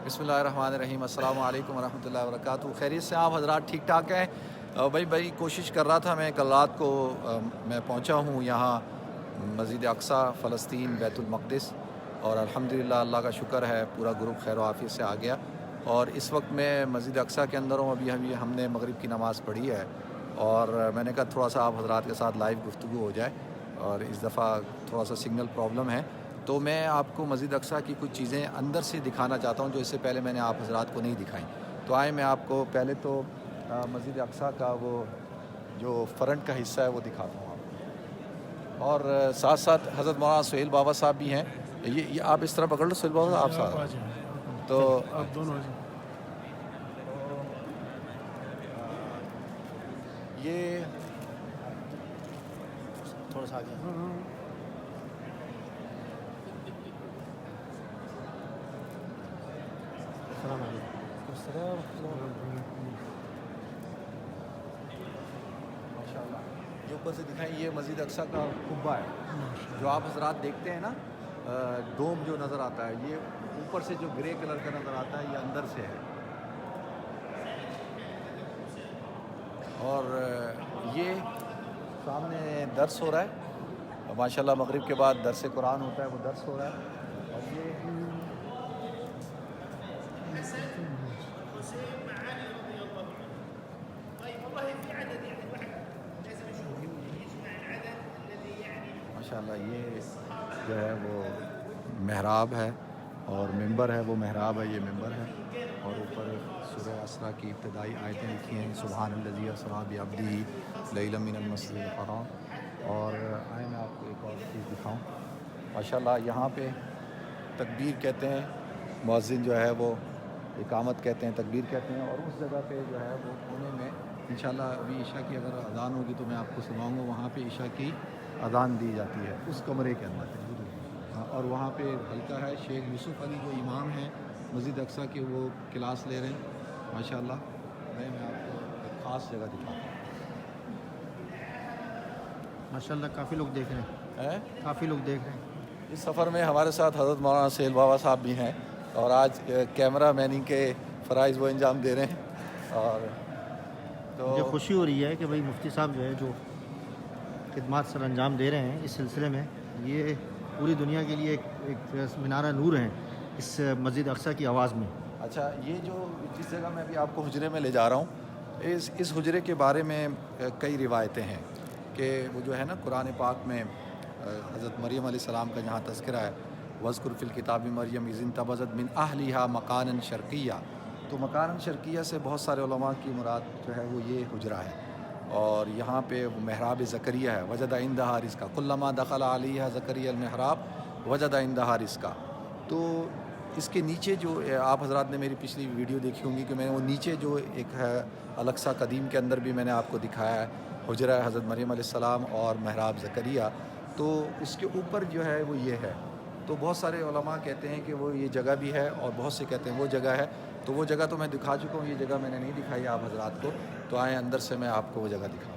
بسم اللہ الرحمن الرحیم۔ السلام علیکم ورحمۃ اللہ وبرکاتہ۔ خیریت سے آپ حضرات ٹھیک ٹھاک ہیں؟ بھائی کوشش کر رہا تھا میں کل رات کو میں پہنچا ہوں یہاں مسجد اقصیٰ فلسطین بیت المقدس، اور الحمدللہ اللہ کا شکر ہے پورا گروپ خیر و عافیت سے آ گیا، اور اس وقت میں مسجد اقصیٰ کے اندر ہوں۔ ابھی ہم نے مغرب کی نماز پڑھی ہے، اور میں نے کہا تھوڑا سا آپ حضرات کے ساتھ لائیو گفتگو ہو جائے، اور اس دفعہ تھوڑا سا سگنل پرابلم ہے، تو میں آپ کو مسجد اقصیٰ کی کچھ چیزیں اندر سے دکھانا چاہتا ہوں جو اس سے پہلے میں نے آپ حضرات کو نہیں دکھائیں۔ تو آئیں میں آپ کو پہلے تو مسجد اقصیٰ کا وہ جو فرنٹ کا حصہ ہے وہ دکھاتا ہوں آپ کو، اور ساتھ ساتھ حضرت مولانا سہیل بابا صاحب بھی ہیں۔ یہ آپ اس طرح پکڑ لو سہیل بابا صاحب، آپ ساتھ تو آپ دونوں یہ تھوڑا سا آگے السلام علیکم۔ ماشاءاللہ جو اوپر سے دکھائیں یہ مسجد اقصیٰ کا قبہ ہے جو آپ حضرات دیکھتے ہیں نا، ڈوم جو نظر آتا ہے، یہ اوپر سے جو گرے کلر کا نظر آتا ہے یہ اندر سے ہے، اور یہ سامنے درس ہو رہا ہے ماشاءاللہ، مغرب کے بعد درس قرآن ہوتا ہے، وہ درس ہو رہا ہے، اور یہ ماشاءاللہ یہ جو ہے وہ محراب ہے، اور ممبر ہے، وہ محراب ہے، یہ ممبر ہے، اور اوپر سورہ اسراء کی ابتدائی آیتیں لکھی ہیں، سبحان الذی اسریٰ بعبدہ لیلا من المسجد الحرام۔ اور آئیں میں آپ کو ایک اور چیز دکھاؤں، ماشاءاللہ یہاں پہ تکبیر کہتے ہیں، مؤذن جو ہے وہ اقامت کہتے ہیں، تکبیر کہتے ہیں، اور اس جگہ پہ جو ہے وہ کونے میں انشاءاللہ ابھی عشاء کی اگر اذان ہوگی تو میں آپ کو سناؤں گا، وہاں پہ عشاء کی اذان دی جاتی ہے اس کمرے کے اندر، اور وہاں پہ حلقہ ہے، شیخ یوسف علی جو امام ہیں مسجد اقصیٰ کے وہ کلاس لے رہے ہیں ماشاءاللہ۔ میں آپ کو ایک خاص جگہ دکھاتا ہوں، ماشاءاللہ کافی لوگ دیکھ رہے ہیں، کافی لوگ دیکھ رہے ہیں۔ اس سفر میں ہمارے ساتھ حضرت مولانا سہیل بابا صاحب بھی ہیں، اور آج کیمرہ میننگ کے فرائض وہ انجام دے رہے ہیں، اور تو مجھے خوشی ہو رہی ہے کہ بھائی مفتی صاحب جو ہے جو خدمات سر انجام دے رہے ہیں اس سلسلے میں، یہ پوری دنیا کے لیے ایک منارہ نور ہیں اس مسجد اقصیٰ کی آواز میں۔ اچھا، یہ جو جس جگہ میں ابھی آپ کو حجرے میں لے جا رہا ہوں، اس حجرے کے بارے میں کئی روایتیں ہیں کہ وہ جو ہے نا قرآن پاک میں حضرت مریم علیہ السلام کا جہاں تذکرہ ہے، وَاذْكُرْ فِي الْكِتَابِ مَرْيَمَ إِذِ انتَبَذَتْ مِنْ أَهْلِهَا مَكَانًا شَرْقِيًّا، تو مکان شرقیہ سے بہت سارے علماء کی مراد جو ہے وہ یہ حجرہ ہے، اور یہاں پہ محراب زکریہ ہے، وجد عندہا رزقا کلما دخل علیہا زکریہ المحراب وجد عندہا رزقا۔ تو اس کے نیچے جو آپ حضرات نے میری پچھلی ویڈیو دیکھی ہوں گی کہ میں نے وہ نیچے جو ایک ہے الاقصیٰ قدیم کے اندر بھی میں نے آپ کو دکھایا ہے حجرہ حضرت مریم علیہ السلام اور محراب زکریہ، تو اس کے اوپر جو ہے وہ یہ ہے۔ تو بہت سارے علماء کہتے ہیں کہ وہ یہ جگہ بھی ہے، اور بہت سے کہتے ہیں وہ جگہ ہے، تو وہ جگہ تو میں دکھا چکا ہوں، یہ جگہ میں نے نہیں دکھائی آپ حضرات کو، تو آئیں اندر سے میں آپ کو وہ جگہ دکھاتا ہوں۔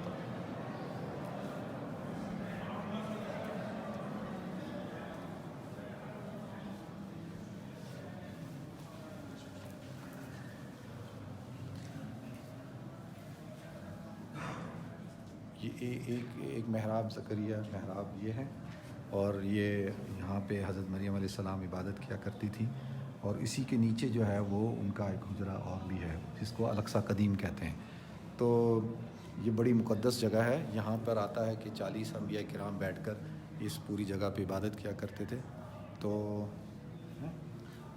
یہ ایک محراب زکریہ محراب یہ ہے، اور یہ یہاں پہ حضرت مریم علیہ السلام عبادت کیا کرتی تھی، اور اسی کے نیچے جو ہے وہ ان کا ایک حجرہ اور بھی ہے جس کو الاقصیٰ قدیم کہتے ہیں۔ تو یہ بڑی مقدس جگہ ہے، یہاں پر آتا ہے کہ 40 انبیاء کرام بیٹھ کر اس پوری جگہ پہ عبادت کیا کرتے تھے۔ تو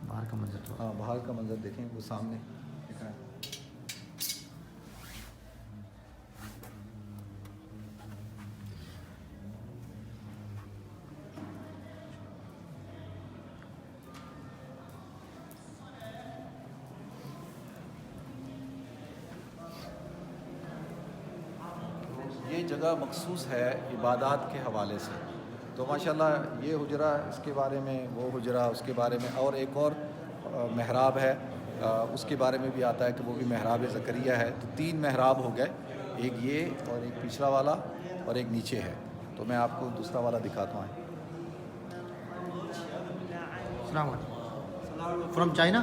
باہر کا منظر تو ہاں باہر کا منظر دیکھیں، وہ سامنے دکھا ہے۔ یہ جگہ مخصوص ہے عبادات کے حوالے سے، تو ماشاءاللہ یہ حجرہ اس کے بارے میں، وہ حجرہ اس کے بارے میں، اور ایک اور محراب ہے اس کے بارے میں بھی آتا ہے کہ وہ بھی محراب زکریہ ہے۔ تو 3 محراب ہو گئے، ایک یہ اور ایک پچھلا والا اور ایک نیچے ہے، تو میں آپ کو دوسرا والا دکھاتا ہوں۔ السلام علیکم from China.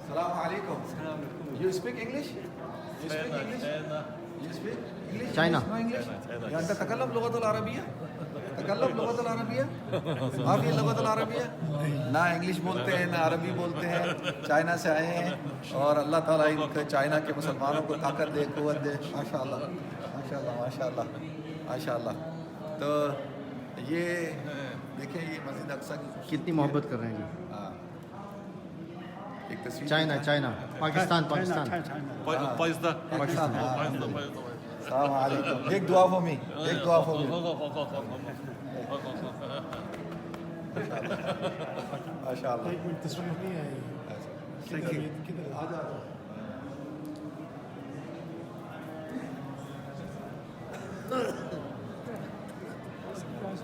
Assalamu alaikum. You speak English? You speak English? You speak English? China. No English? يا أنت تتكلم اللغة العربية؟ تتكلم اللغة العربية؟ ما في اللغة العربية؟ نہ انگلش بولتے ہیں نہ عربی بولتے ہیں. چائنا سے آئے ہیں اور اللہ تعالیٰ ان کے چائنا کے مسلمانوں کو طاقت دے, قوت دے. ماشاء اللہ ماشاء اللہ ماشاء اللہ ماشاء اللہ. تو یہ دیکھیں یہ مسجد اقصی کی کتنی محبت کر رہے ہیں جی. ہاں. ایک تصویر چائنا پاکستان. پاکستان. السلام علیکم. ایک دعا فور می. ایک دعا فور می. ماشاء اللہ.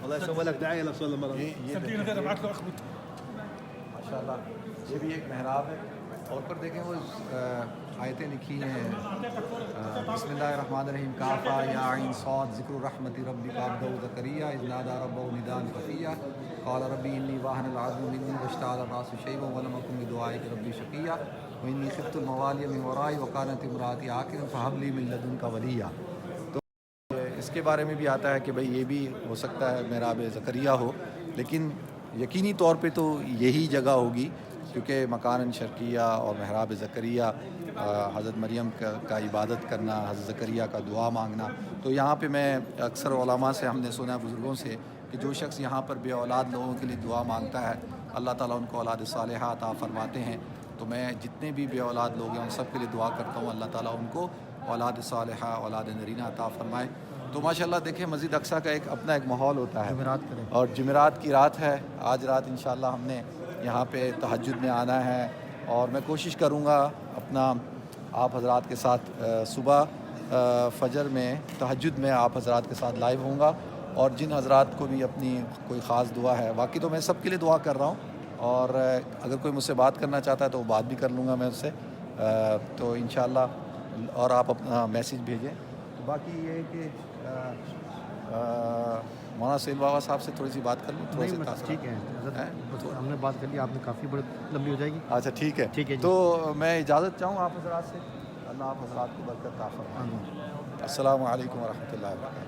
والله يسوي لك دعايه لو صلى مره. ماشاء اللہ یہ بھی ایک محراب ہے. اور اوپر دیکھیں وہ آیتیں لکھی ہیں. بسم اللہ الرحمن الرحیم. کافا یا عین صاد ذکر رحمت ربک عبدہ زکریا اذ نادى ربہ نداء خفیا قال ربی انی واہن العظم منی واشتعل الراس شیبا ولم اکن بدعائک ربی شقیا وانی خفت الموالی من ورائی وکانت امراتی عاقرا فہب لی من لدنک ولیا. تو اس کے بارے میں بھی آتا ہے کہ بھئی یہ بھی ہو سکتا ہے محراب زکریہ ہو, لیکن یقینی طور پہ تو یہی جگہ ہوگی کیونکہ مکان شرقیہ اور محراب زکریہ حضرت مریم کا عبادت کرنا, حضرت زکریہ کا دعا مانگنا. تو یہاں پہ میں اکثر علماء سے ہم نے سنا بزرگوں سے کہ جو شخص یہاں پر بے اولاد لوگوں کے لیے دعا مانگتا ہے اللہ تعالیٰ ان کو اولاد صالحہ عطا فرماتے ہیں. تو میں جتنے بھی بے اولاد لوگ ہیں ان سب کے لیے دعا کرتا ہوں اللہ تعالیٰ ان کو اولاد صالحہ اولاد نرینہ عطا فرمائے. تو ماشاءاللہ دیکھیں مسجد اقصی کا ایک اپنا ایک ماحول ہوتا ہے. جمعرات کریں. اور جمعرات کی رات ہے. آج رات انشاءاللہ ہم نے یہاں پہ تہجد میں آنا ہے اور میں کوشش کروں گا اپنا آپ حضرات کے ساتھ صبح فجر میں تہجد میں آپ حضرات کے ساتھ لائیو ہوں گا. اور جن حضرات کو بھی اپنی کوئی خاص دعا ہے, باقی تو میں سب کے لیے دعا کر رہا ہوں اور اگر کوئی مجھ سے بات کرنا چاہتا ہے تو وہ بات بھی کر لوں گا میں اس سے. تو انشاءاللہ اور آپ اپنا میسیج بھیجیں. تو باقی یہ ہے کہ مولانا سہیل بابا صاحب سے تھوڑی سی بات کر لوں. تھوڑا سا ٹھیک ہے ہم نے بات کر لی, آپ نے کافی بڑی لمبی ہو جائے گی. اچھا ٹھیک ہے ٹھیک ہے جی. تو میں اجازت چاہوں آپ حضرات سے. اللہ آپ حضرات کو برکت عطا فرمائے. السلام علیکم ورحمۃ اللہ وبرکاتہ.